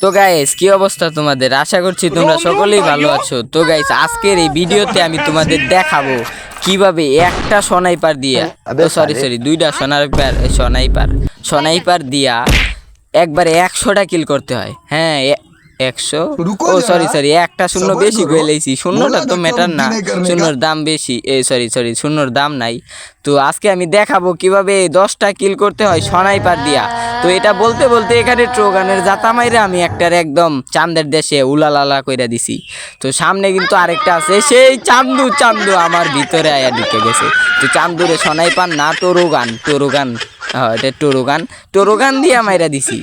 তো গাইস কি অবস্থা তোমাদের? আশা করছি তোমরা সকলেই ভালো আছো। তো গাইস আজকের এই ভিডিওতে আমি তোমাদের দেখাবো কিভাবে একটা স্নাইপার দিয়া দুইটা স্নাইপার দিয়া একবারে 100টা কিল করতে হয়। হ্যাঁ 100 একটা শূন্য বেশি করে লেছি। শূন্যটা তো ম্যাটার না, শূন্যর দাম বেশি। শূন্যর দাম নাই। তো আজকে আমি দেখাবো কিভাবে 10টা কিল করতে হয় স্নাইপার দিয়া। তো এটা বলতে বলতে এখানে ট্রোগানের জাতা মাইরে আমি একটার একদম চাঁদের দেশে উলালালা কইরা দিছি। তো সামনে কিন্তু আরেকটা আছে, সেই চান্দু আমার ভিতরে আয়া ঢুকে গেছে। তো চান্দুরে স্নাইপার না, টোরোগান এটা টোরোগান দিয়া মাইরা দিছি।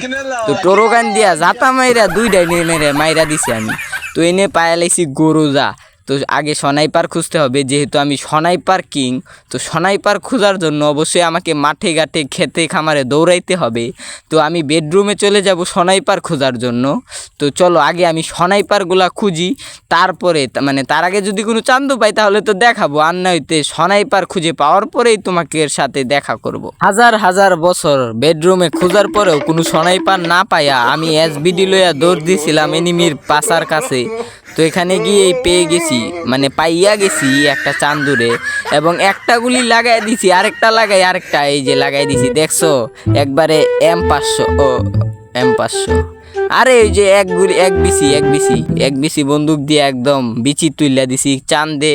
তো টোরোগান দিয়া জাতা মাইরা দুইটাই মেরে মাইরা দিছি আমি। তো এনে পায়া লাইছি গরুজা। তো আগে স্নাইপার খুঁজতে হবে, যেহেতু আমি স্নাইপার কিং। তো স্নাইপার খোঁজার জন্য অবশ্যই আমাকে মাঠে ঘাটে খেতে খামারে দৌড়াইতে হবে। তো আমি বেডরুমে চলে যাব স্নাইপার খোঁজার জন্য। তো চলো আগে আমি স্নাইপারগুলা খুঁজি, তারপরে তার আগে যদি কোনো চান্দু পাই তাহলে তো দেখাবো, আর নয়তো স্নাইপার খুঁজে পাওয়ার পরেই তোমাকে এর সাথে দেখা করব। হাজার হাজার বছর বেডরুমে খোঁজার পরেও কোনো স্নাইপার না পাইয়া আমি এসবিডি লইয়া দৌড় দিয়েছিলাম এনিমির পাশার কাছে। তো এখানে গিয়ে পেয়ে গেছি, পাইয়া গেছি একটা চান্দুরে, এবং একটা গুলি লাগাই দিছি, আরেকটা এই যে লাগাই দিছি, দেখছো একবারে M500 আরে ওই যে এক বিসি বন্দুক দিয়ে একদম বিচি তুইলা দিছি চান্দে।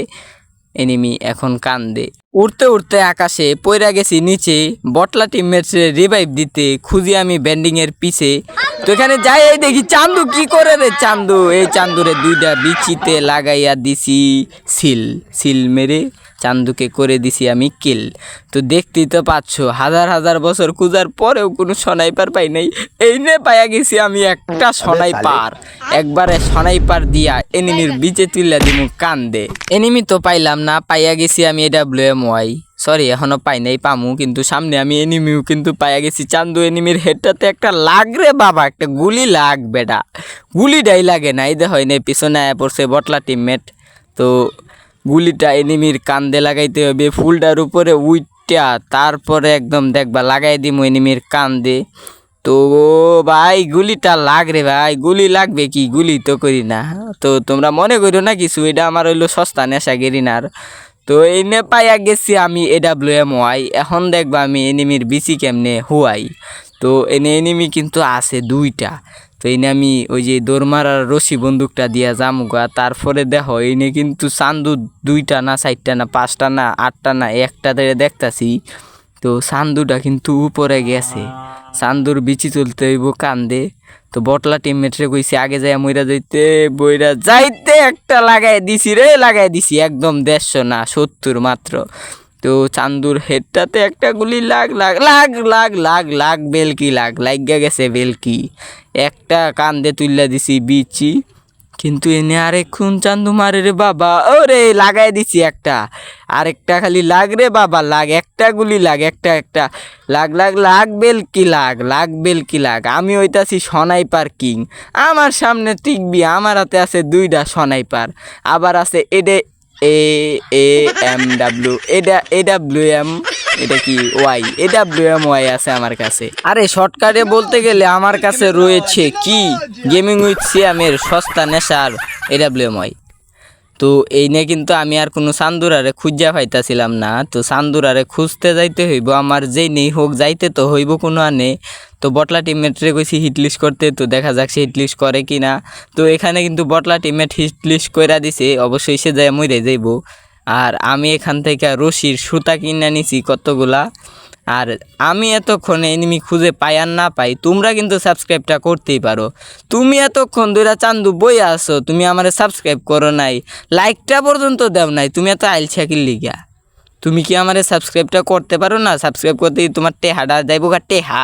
এনিমি এখন কান্দে। উড়তে উড়তে আকাশে পইরা গেছি নিচে, বটলা টিমমেটসে রিভাইভ দিতে খুঁজি আমি বেন্ডিং এর পিছে। তো এখানে যাই দেখি চান্দু কি করে রে, এই চান্দুরে দুইটা বিচিতে লাগাইয়া দিছি সিল মেরে চান্দুকে করে দিছি আমি কিল। তো দেখতেই তো পাচ্ছ, হাজার হাজার বছর খুঁজার পরেও কোনো স্নাইপার পাই নাই। এই নে পাইয়া গেছি আমি একটা স্নাইপার। একবারে স্নাইপার দিয়া এনিমির বিচে তুইলা দিমু কান্দে। এনিমি তো পাইলাম না, পাইয়া গেছি আমি AWMY। এখনো পাই নাই, পামু কিন্তু সামনে। আমি এনিমিও কিন্তু পাইয়া গেছি চান্দু। এনিমির হেডটাতে একটা লাগ রে বাবা, একটা গুলি লাগ বেডা, গুলিটাই লাগে না। এই দেখো এনে পিছনে আয়া পড়ছে বটলা টিমমেট। তো গুলিটা এনিমির কান্দে লাগাইতে হবে, ফুলটার উপরে উইটা তারপরে একদম দেখবা লাগাই দিমু এনিমির কান্দে। তো ভাই গুলিটা লাগ রে ভাই, গুলি লাগবে কি, গুলি তো করি না। তো তোমরা মনে করো না কিছু, এটা আমার হইলো সস্তা নেশা গেরিনার। তো এনে পাইয়া গেছি আমি AWMY। এখন দেখবা আমি এনিমির বিচি কেমনে হুয়াই। তো এনে এনিমি কিন্তু আছে দুইটা। তো এনে আমি ওই যে দৌড়মারার রশি বন্দুকটা দিয়া জামুগা। তারপরে দেখো এনে কিন্তু চান্দু 2টা না 4টা না 5টা না 8টা না একটা ধরে দেখতাছি। তো চান্দুটা কিন্তু উপরে গেছে, চান্দুর বিচি তুলতে হইব কান্দে। তো বটলা টিমমেটরে কইছি আগে যাইয়া বইরা যাইতে একটা লাগাই দিছি একদম 150 না 70 মাত্র। তো চান্দুর হেডটাতে একটা গুলি লাগ বেলকি লাগা গেছে বেলকি। একটা কান্দে তুইলা দিছি বিচি, কিন্তু এনে আরেকক্ষণ চান্দু মারে রে বাবা। ওরে লাগাই দিছি একটা, আরেকটা খালি লাগ রে বাবা, একটা গুলি একটা বেলকি লাগ। আমি হইতাছি স্নাইপার কিং, আমার সামনে টিকবি। আমার হাতে আছে 2টা স্নাইপার, আবার আছে AWMY আছে আমার কাছে। আরে শর্টকাটে বলতে গেলে আমার কাছে রয়েছে কি, গেমিং উইথ সিয়ামের সস্তা নেশার AWMY। তো এই নিয়ে কিন্তু আমি আর কোনো চান্দুরারে খুঁজা পাইতাছিলাম না। তো চান্দুরারে খুঁজতে যাইতে হইব, আমার যেই নেই হোক যাইতে তো হইব কোনো আনে। তো বটলা টিমমেটরে কইছি হিটলিস্ট করতে, তো দেখা যাক সে হিটলিস্ট করে কি না। তো এখানে কিন্তু বটলা টিমমেট হিটলিস্ট কইরা দিছে, অবশ্যই সে যায় মইরে যাইব। আর আমি এখান থেকে রশির সুতা কিনে নিছি কতগুলা। আর আমি এতক্ষণে এনিমি খুঁজে পাই আর না পাই, তোমরা কিন্তু সাবস্ক্রাইবটা করতেই পারো। তুমি এতক্ষণ ধরে চান্দু বই আসো, তুমি আমারে সাবস্ক্রাইব করো নাই, লাইকটা পর্যন্ত দেও নাই, তুমি এত আইলছা কি লিগা? তুমি কি আমারে সাবস্ক্রাইবটা করতে পারো না? সাবস্ক্রাইব করতে তোমার টেহাটা যাইব গা, টেহা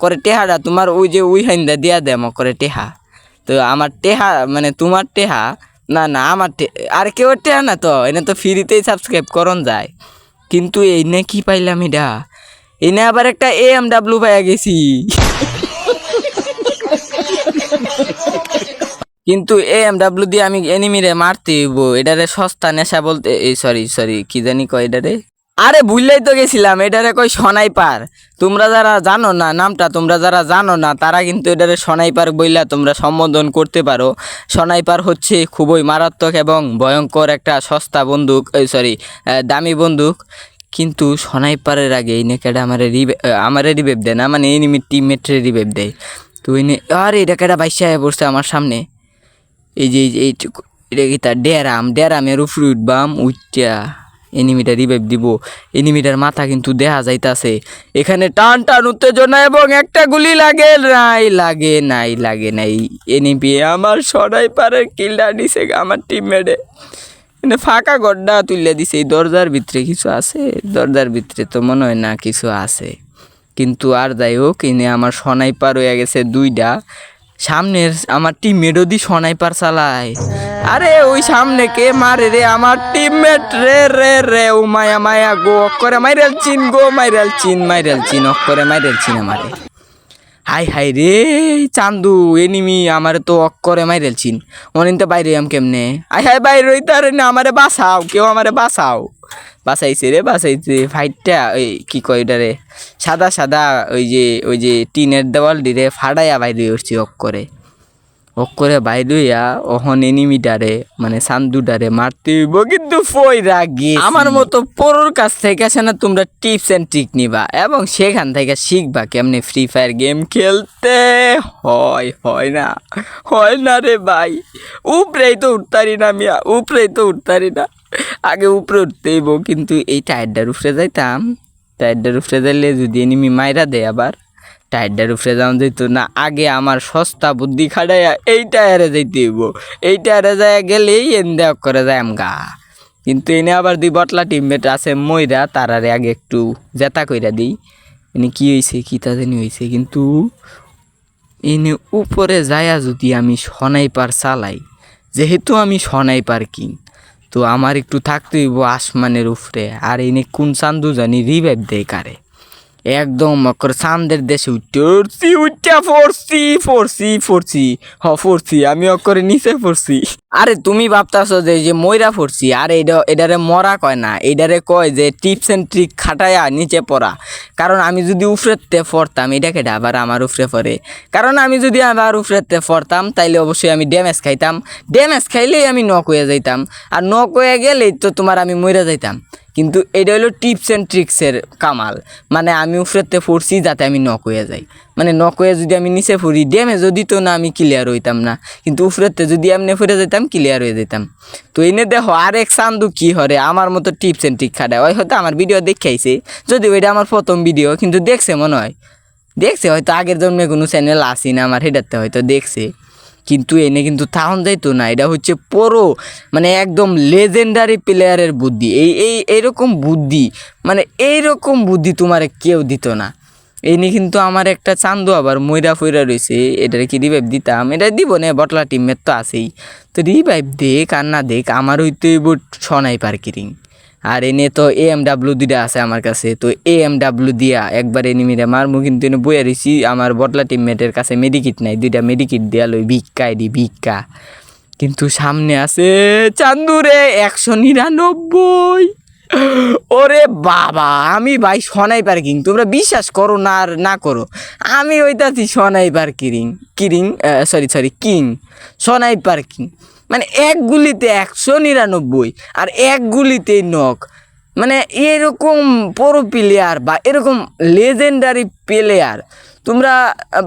করে টেহাটা তোমার ওই যে ওই হাইন্দা দিয়া দেম করে টেহা। তো আমার টেহা তোমার টেহা না আমার আর কেউ টেহা না, তো এনে তো ফ্রিতেই সাবস্ক্রাইব করন যায়। কিন্তু এই নে কি পাইলাম এটা, এনে আবার একটা AMW পাইয়া গেছি। কিন্তু AMW দিয়ে আমি এনিমিরে মারতে হইব, এটারে সস্তা নেশা বলতে, কি জানি কয় এটারে, আরে ভুললেই তো গেছিলাম, এটারে কই স্নাইপার। তোমরা যারা জানো না নামটা, তোমরা যারা জানো না তারা কিন্তু এটারে স্নাইপার বইলা তোমরা সম্বোধন করতে পারো। স্নাইপার হচ্ছে খুবই মারাত্মক এবং ভয়ঙ্কর একটা সস্তা বন্দুক, সরি দামি বন্দুক। কিন্তু স্নাইপারের আগে এই নেকেটা আমারে রিভাইভ দেয় না, মানে এনিমির টিমমেটরে রিভাইভ দেয়। তো আরে এটা কেটা বাইশা পড়ছে আমার সামনে। এই যে এটা কি তার ডেরামের উপরে উঠবাম, উঠটা এনিমিটা রিভাইভ দিব। এনিমিটার মাথা কিন্তু দেখা যাইতাছে। এখানে টান উত্তেজনা এবং একটা গুলি লাগে নাই। এনিমি আমার স্নাইপারের কিলটা নিছে আমার টিমমেটে। মানে ফাঁকা গড্ডা তুলে দিছে। এই দরজার ভিতরে কিছু আছে, দরজার ভিতরে তো মনে হয় না কিছু আছে। কিন্তু আর যাই হোক, এনে আমার স্নাইপার হয়ে গেছে 2টা। সামনের আমার টিমমেটও দি স্নাইপার চালায়। আরে ওই সামনে কে মারে রে, আমার টিমমেট রে ও মায়া গো করে মাইরাল চিন করে মাইরাল চিন আমারে। হাই রে চান্দু, এনিমি আমার তো করে মাইরাল চিন। অনেক তো বাইরে কেমনে, হাই বাইরে হইতে না, আমারে বাঁচাও, কেউ আমারে বাঁচাইছে ফাইটটা। ওই কি কয় ওটারে, সাদা ওই যে টিনের দেওয়াল দিরে ফাড়াইয়া বাইরে উঠছি করে বাইরে হইয়া অহন এনিমিটারে মানে সান্দুটারে মারতে হইব, কিন্তু ফইরা গেছি। আমার মতো পড়োর কাছ থেকে আসে না তোমরা টিপস অ্যান্ড ট্রিক নিবা এবং সেখান থেকে শিখবা কেমনে ফ্রি ফায়ার গেম খেলতে হয় না রে ভাই। উপরেই তো উঠতারি না মিয়া, আগে উপরে উঠতেইব। কিন্তু এই টায়ারটার উপরে যাইলে যদি এনিমি মাইরা দেয়, আবার টায়ারটার উপরে যাওয়া যেত না। আগে আমার সস্তা বুদ্ধি খাটাইয়া এই টায়ারে যাইতে হইব। এই টায়ারে যায় গেলেই দেওয়া করে যায় আমগা। কিন্তু এনে আবার 2 বটলা টিমমেট আছে মইরা, তারারে আগে একটু জেতা কইরা দিই। এনে কি হয়েছে, কি তা জানি হয়েছে। কিন্তু এনে উপরে যায়া যদি আমি স্নাইপার চালাই, যেহেতু আমি স্নাইপার কিং, তো আমার একটু থাকতে হইব আসমানের উপরে। আর এনে কোন চান্দু জানি রিভাইভ দেয় কারে, একদম চান্দের দেশে উঠা পড়ছি আমি অকরে নিচে পড়ছি। আরে তুমি ভাবতাছো যে ময়রা পড়ছি, আরে এটারে মরা কয় না, এটারে কয় যে টিপস এন্ড ট্রিক খাটায়া নিচে পড়া। কারণ আমি যদি উপরেতে পড়তাম, এটাকে আবার আমার উপরে পড়ে, কারণ আমি যদি আবার উপরেতে পড়তাম তাইলে অবশ্যই আমি ড্যামেজ খাইলেই আমি নক হয়ে যাইতাম। আর নক হয়ে গেলেই তো তোমার আমি মরে যাইতাম। কিন্তু এটা হলো টিপস অ্যান্ড ট্রিক্সের কামাল। মানে আমি উপরেতে পড়ছি যাতে আমি নক হয়ে যাই, মানে নক হয়ে যদি আমি নিচে পড়ি ড্যামেজও দিত না, আমি ক্লিয়ার হইতাম না। কিন্তু উপরেতে যদি এমনি পড়ে যেতাম ক্লিয়ার হয়ে যেতাম। তো এনে দেখো আরেক চান্দু কি হরে আমার মতো টিপস অ্যান্ড ট্রিক খাটায়। ওই হয়তো আমার ভিডিও দেখাইছে, যদি ওইটা আমার প্রথম ভিডিও, কিন্তু দেখছে মনে হয়, হয়তো আগের জন্মে কোনো চ্যানেল আসি না আমার, হেটাতে হয়তো দেখছে। কিন্তু এনে কিন্তু তাহন যাইতো না। এটা হচ্ছে পুরো মানে একদম লেজেন্ডারি প্লেয়ারের বুদ্ধি। এইরকম বুদ্ধি, মানে এইরকম বুদ্ধি তোমার কেউ দিত না। এনে কিন্তু আমার একটা চান্দু আবার ময়রা ফইরা রয়েছে, এটার কি রিভাইভ দিতাম, এটা দিব না, বটলা টিমমেট তো আছেই। তো রিভাইভ দেখ আর না দেখ, আমার হইতে স্নাইপার কিরিং। আর এনে তো AMW 2টা আছে আমার কাছে, তো AMW দিয়া একবার এনিমিরে মারমু। কিন্তু এনে বইয়া রয়েছি, আমার বটলা টিমমেটের কাছে মেডিকিট নাই, 2টা মেডিকিট দিয়া লই ভিক্ষা। কিন্তু সামনে আছে চান্দুরে 199। ওরে বাবা, আমি ভাই স্নাইপার কিং, তোমরা বিশ্বাস করো না আর না করো, আমি হইতাছি স্নাইপার কিং, স্নাইপার কিং। মানে এক গুলিতে 199 আর এক গুলিতেই নক। মানে এরকম প্রো প্লেয়ার বা এরকম লেজেন্ডারি প্লেয়ার তোমরা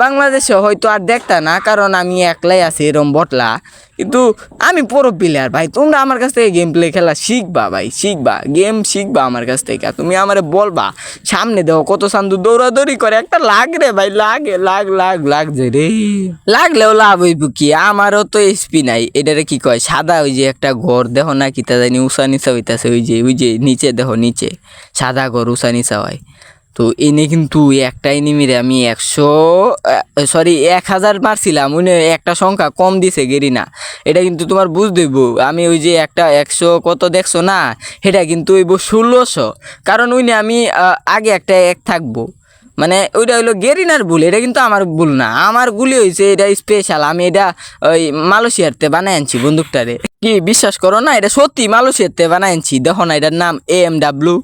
বাংলাদেশে হয়তো আর দেখতা না, কারণ আমি একলাই আছি এরকম বটলা। কিন্তু আমি প্রো প্লেয়ার ভাই, তোমরা আমার কাছ থেকে গেম প্লে খেলা শিখবা ভাই, গেম শিখবা আমার কাছ থেকে। তুমি আমারে বলবা সামনে দেও কত চান্দু দৌড়াদৌড়ি করে, একটা লাগ রে ভাই, লাগছে রে, লাগলেও লাভ হইব কি, আমারও তো এসপি নাই। এটারে কি কয় সাদা ওই যে একটা ঘর দেখো না, কি তা জানি উঁচা নিচা হইতাছে, ওই যে নিচে দেখো, নিচে সাদা ঘর উঁচা নিচা হয়। তো এনে কিন্তু একটা এনিমিরে আমি 1000 মারছিলাম, উনি একটা সংখ্যা কম দিছে গেরি না। এটা কিন্তু তোমার বুঝ দেব, আমি ওই যে একটা 100 কত দেখছো না, এটা কিন্তু ওইব 1600। কারণ উনি আমি আগে একটা এক থাকবো, মানে ওইটা হইলো গেরিনার ভুল, এটা কিন্তু আমার ভুল না। আমার গুলি হয়েছে, এটা স্পেশাল, আমি এটা ওই মালয়েশিয়ারতে বানাই আনছি বন্দুকটারে। কি বিশ্বাস করো না, এটা সত্যি মালয়েশিয়ারতে বানাই আনছি। দেখো না, এটার নাম AMW।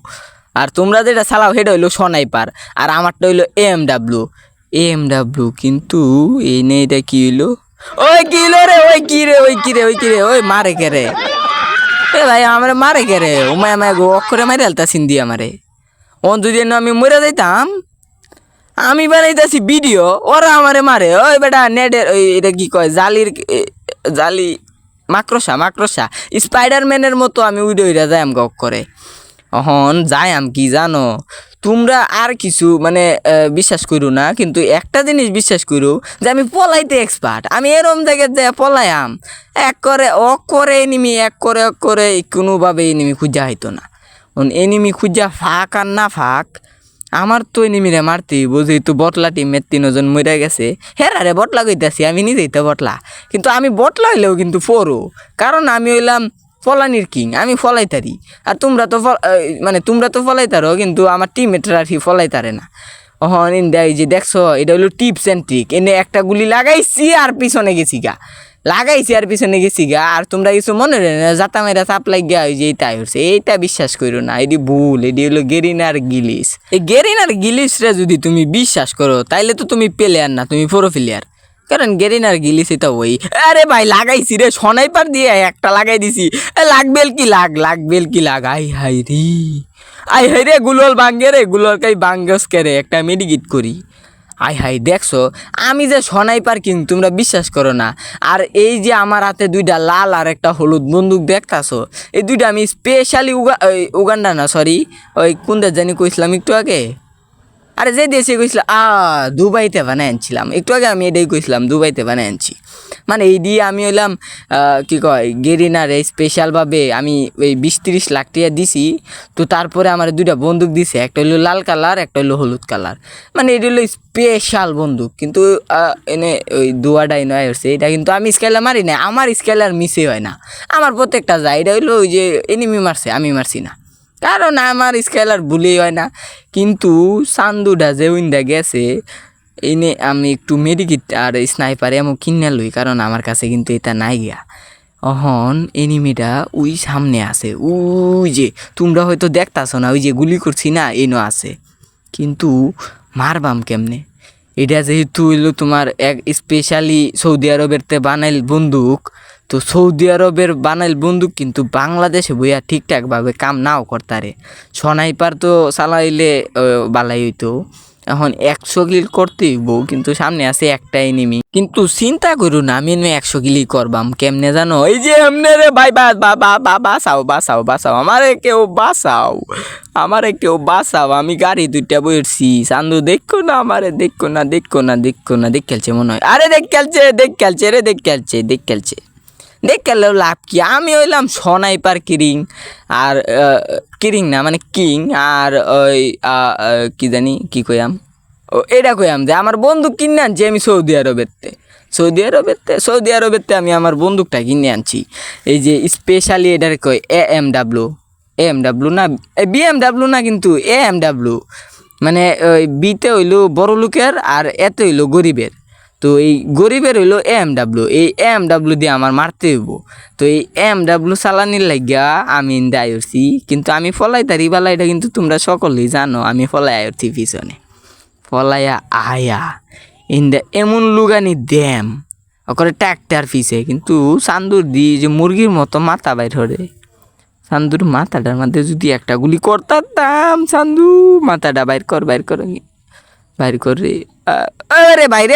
আর তোমরা যেটা চালাও সেটা হইলো স্নাইপার, আর আমারটা হইলো এএমডাব্লিউ। কিন্তু এই নে এটা কি হইলো, ওই কি হইলো রে, ওই মারে কে রে, এ ভাই আমার মারে কে রে, ওমায় আমায় গো অক্ষরে মারে আলতা সিন্দি আমারে। ও যদি আমি মরে যাইতাম, আমি বানাইতেছি ভিডিও, ওরা আমারে মারে। ওই বেটা নেটের ওই এটা কি কয় জালি মাকড়সা স্পাইডারম্যানের মতো আমি উইডে উইডা যাই আম গক করে। অহন যাই আম কি জানো, তোমরা আর কিছু মানে বিশ্বাস করো না, কিন্তু একটা জিনিস বিশ্বাস করো যে আমি পলাইতে এক্সপার্ট। আমি এরম জায়গায় যায় পলাইয়াম এক করে এনিমি এক করে কোনোভাবে এনিমি খুঁজা হইতো না। এনিমি খুঁজা ফাঁক আর না ফাঁক, আমার তো এনিমিরে মারতেই বুঝি। তো বটলা টিমের 3 জন মরে গেছে, হেরা রে বটলা কইতাছি, আমি নিজেই তো বটলা। কিন্তু আমি বটলা হইলেও কিন্তু ফোরো, কারণ আমি হইলাম ফলানির কিং, আমি ফলাইতারি। আর তোমরা তো ফলাইতারো, কিন্তু আমার টিমমেটরা আর কি ফলাইতারে না। ওহন ইন্দা এই যে দেখছো, এটা হলো টিপস অ্যান্ড ট্রিক। এনে একটা গুলি লাগাইছি আর পিছনে গেছি গা, আর তোমরা কিছু মনে রে না, জাতা মেরা চাপ লাগিয়া ওই যে এইটাই হচ্ছে। এইটা বিশ্বাস করো না, এটি ভুল। এটি হলো গেরিনার গিলিস। এই গেরিনার গিলিসরে যদি তুমি বিশ্বাস করো তাইলে তো তুমি প্লেয়ার না, তুমি প্রো প্লেয়ার। কারণ গেরিনার গিলিস এটা ওই, আরে ভাই লাগাইছি রে, স্নাইপার দিয়ে একটা লাগাই দিছি। লাগবেল কি লাগ, আই হাই রে গুলোল কাই বাঙ্গস কে রে, একটা মেডিকেট করি। আই হাই দেখছো, আমি যে স্নাইপার কিং তোমরা বিশ্বাস করো না। আর এই যে আমার হাতে 2টা লাল আর একটা হলুদ বন্দুক দেখতাছো, এই 2টা আমি স্পেশালি উগান্ডা না সরি ওই কোন দেশ জানি কইছিলাম একটু আগে, আরে যে দেশে কইছিলাম দুবাইতে বানাই আনছিলাম একটু আগে, আমি এটাই কইছিলাম দুবাইতে বানাই আনছি। মানে এই দিয়ে আমি হইলাম কি কয় গেরিনারে স্পেশালভাবে আমি ওই 20-30 লাখ টাকা দিছি। তো তারপরে আমার 2টা বন্দুক দিছে, একটা হলো লাল কালার, একটা হলো হলুদ কালার। মানে এটা হলো স্পেশাল বন্দুক। কিন্তু এনে ওই দুয়াটাই নয় হচ্ছে এটা, কিন্তু আমি স্কেলার মারি না, আমার স্কেলার মিসে হয় না, আমার প্রত্যেকটা যায়। এটা হইলো ওই যে এনিমি মারছে, আমি মারছি না, কারণ আমার স্কেলার ভুলেই হয় না। কিন্তু চান্দুটা যে উইন্দা গেছে এনে আমি একটু মেডিকিট আর স্নাইপার এমন কিনে লই, কারণ আমার কাছে কিন্তু এটা নাই গিয়া। অহন এনিমিটা ওই সামনে আছে, ওই যে তোমরা হয়তো দেখতাছো না, ওই যে গুলি করছি না এনো আছে। কিন্তু মারবাম কেমনে, এটা যেহেতু হইলো তোমার এক স্পেশালি সৌদি আরবেরতে বানাইল বন্দুক। তো সৌদি আরবের বানাইল বন্দুক কিন্তু বাংলাদেশে বইয়া ঠিকঠাকভাবে কাম নাও করতারে। স্নাইপার তো চালাইলে বালাই হইতো, এখন 100 কিল করতেই বউ, কিন্তু সামনে আছে একটা এনিমি। কিন্তু চিন্তা করু না, আমি 100 কিলি করবাম কেমনে জানো, এই যে এমনে রে ভাই, বাঁচাও আমারে কেউ বাঁচাও, আমি গাড়ি 2টা বইছি। চান্দু দেখো না আমারে, দেখো না দেখ খেলছে মনে হয়, আরে দেখ খেলছে দেখ খেললেও লাভ কি, আমি হইলাম স্নাইপার কিং, আর কিং না মানে কিং, আর ওই কি জানি কি কইয়াম, এটা কইয়াম যে আমার বন্দুক কিনে আনছি আমি সৌদি আরবেতে আমি আমার বন্দুকটা কিনে আনছি। এই যে স্পেশালি এটার কয় এএমডাব্লিউ না বিএমডাব্লিউ না, কিন্তু এএমডাব্লিউ। মানে ওই বিতে হইলো বড় লোকের আর এতে হইলো গরিবের। তো এই গরিবের হইলো এএমডাব্লিউ, এই এএমডাব্লিউ দিয়ে আমার মারতে হইব। তো এই এএমডাব্লিউ চালানির লাগিয়া আমি দায় উঠছি, কিন্তু আমি ফলাইতারি বালা, এটা কিন্তু তোমরা সকলেই জানো। আমি ফলাই উঠছি পিছনে, ফলাইয়া আয়া ইন্দা এমন লুগানি দেম ওকরে ট্র্যাক্টার পিছে। কিন্তু চান্দুর দি যে মুরগির মতো মাথা বাইর হরে, চান্দুর মাথাটার মধ্যে যদি একটা গুলি করতাম, চান্দু মাথাটা বাইর করে আরে বাইরে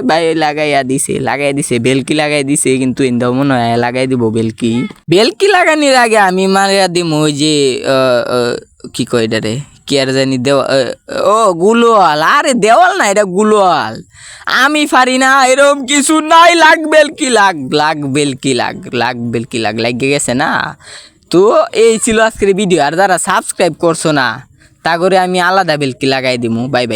ভাই লাগাইয়া দিছে বেলকি লাগাই দিছে। কিন্তু ইন্দাও মনে হয় লাগাই দিব বেলকি লাগানির আগে আমি মারিয়া দিম ওই যে কি কয় এটা রে, কি আর জানি গুলোয়াল। আরে দেওয়াল না, এটা গুলোয়াল। আমি পারি না, এরকম কিছু নাই। লাগবেল কি লাগিয়ে গেছে না। তো এই ছিল আজকের ভিডিও। আর যারা সাবস্ক্রাইব করছো না তা করে আমি আলাদা বেলকি লাগাই দিমু। Bye bye.